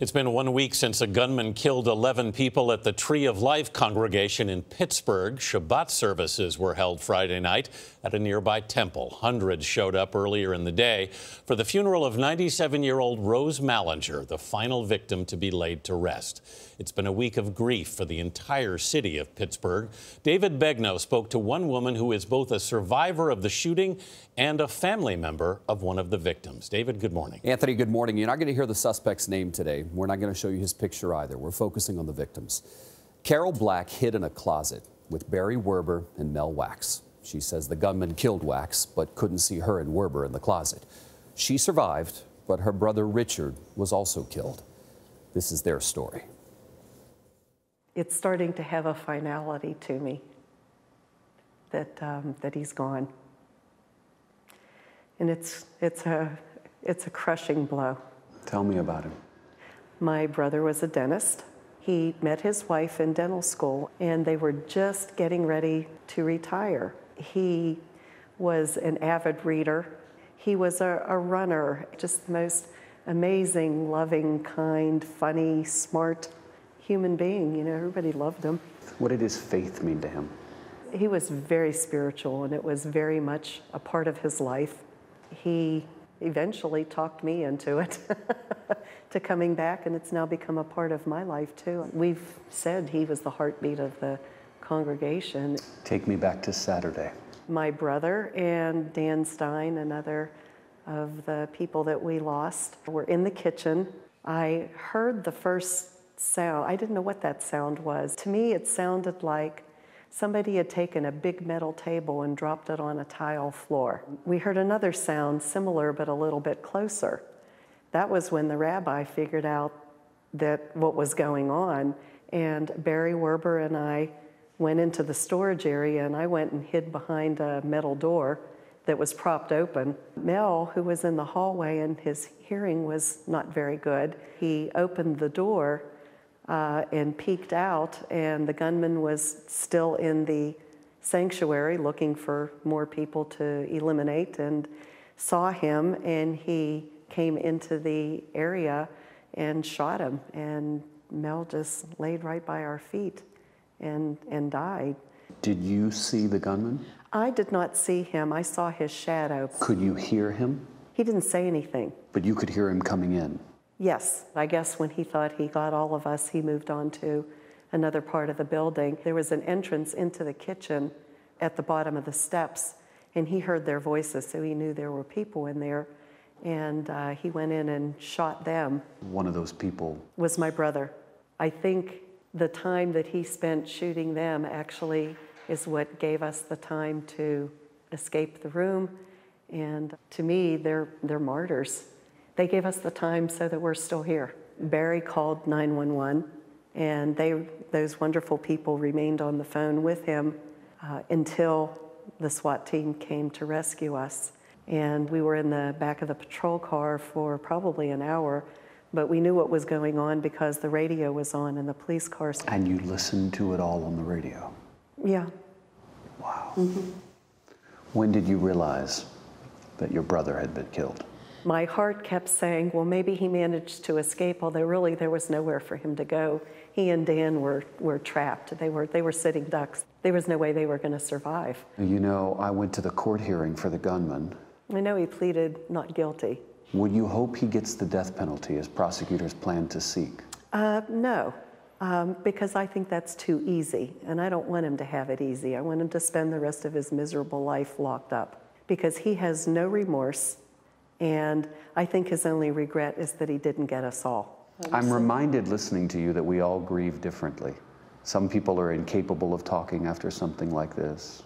It's been 1 week since a gunman killed 11 people at the Tree of Life congregation in Pittsburgh. Shabbat services were held Friday night at a nearby temple. Hundreds showed up earlier in the day for the funeral of 97-year-old Rose Mallinger, the final victim to be laid to rest. It's been a week of grief for the entire city of Pittsburgh. David Begnaud spoke to one woman who is both a survivor of the shooting and a family member of one of the victims. David, good morning. Anthony, good morning. You're not going to hear the suspect's name today. We're not going to show you his picture either. We're focusing on the victims. Carol Black hid in a closet with Barry Werber and Mel Wax. She says the gunman killed Wax, but couldn't see her and Werber in the closet. She survived, but her brother Richard was also killed. This is their story. It's starting to have a finality to me that he's gone. And it's a crushing blow. Tell me about him. My brother was a dentist. He met his wife in dental school, and they were just getting ready to retire. He was an avid reader. He was a runner, just the most amazing, loving, kind, funny, smart human being. You know, everybody loved him. What did his faith mean to him? He was very spiritual, and it was very much a part of his life. He eventually talked me into it, to coming back, and it's now become a part of my life too. We've said he was the heartbeat of the congregation. Take me back to Saturday. My brother and Dan Stein, another of the people that we lost, were in the kitchen. I heard the first sound. I didn't know what that sound was. To me, it sounded like somebody had taken a big metal table and dropped it on a tile floor. We heard another sound similar but a little bit closer. That was when the rabbi figured out that what was going on, and Barry Werber and I went into the storage area, and I went and hid behind a metal door that was propped open. Mel, who was in the hallway and his hearing was not very good, he opened the door and peeked out, and the gunman was still in the sanctuary looking for more people to eliminate, and saw him, and he came into the area and shot him, and Mel just laid right by our feet and died. Did you see the gunman? I did not see him. I saw his shadow. Could you hear him? He didn't say anything. But you could hear him coming in? Yes. I guess when he thought he got all of us, he moved on to another part of the building. There was an entrance into the kitchen at the bottom of the steps, and he heard their voices, so he knew there were people in there, and he went in and shot them. One of those people was my brother. I think the time that he spent shooting them actually is what gave us the time to escape the room, and to me, they're martyrs. They gave us the time so that we're still here. Barry called 911, and those wonderful people remained on the phone with him until the SWAT team came to rescue us. And we were in the back of the patrol car for probably an hour, but we knew what was going on because the radio was on in the police cars. And you listened to it all on the radio? Yeah. Wow. Mm-hmm. When did you realize that your brother had been killed? My heart kept saying, well, maybe he managed to escape, although really there was nowhere for him to go. He and Dan were trapped. They were sitting ducks. There was no way they were going to survive. You know, I went to the court hearing for the gunman. I know he pleaded not guilty. Would you hope he gets the death penalty as prosecutors plan to seek? No, because I think that's too easy, and I don't want him to have it easy. I want him to spend the rest of his miserable life locked up, because he has no remorse. And I think his only regret is that he didn't get us all. I'm reminded listening to you that we all grieve differently. Some people are incapable of talking after something like this.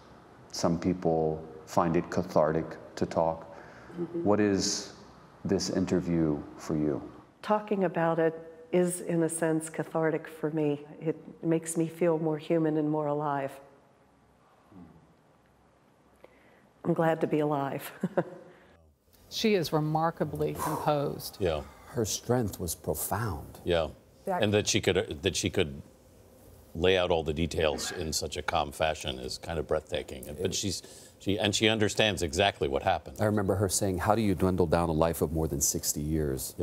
Some people find it cathartic to talk. Mm-hmm. What is this interview for you? Talking about it is, in a sense, cathartic for me. It makes me feel more human and more alive. I'm glad to be alive. She is remarkably composed. Yeah. Her strength was profound. Yeah. And that she could lay out all the details in such a calm fashion is kind of breathtaking. But she's She understands exactly what happened. I remember her saying, how do you dwindle down a life of more than 60 years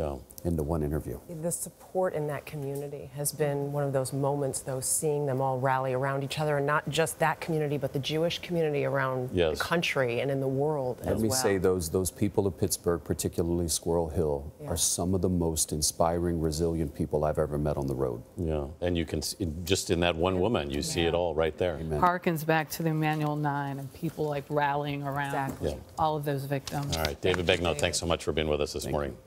into one interview? The support in that community has been one of those moments, though, seeing them all rally around each other, and not just that community, but the Jewish community around the country and in the world as well. Let me say, those people of Pittsburgh, particularly Squirrel Hill, are some of the most inspiring, resilient people I've ever met on the road. Yeah, and you can, just in that one woman, you see it all right there. Amen. Harkens back to the Emmanuel 9 and people like rallying around all of those victims. All right, David Begnaud, thanks so much for being with us this morning.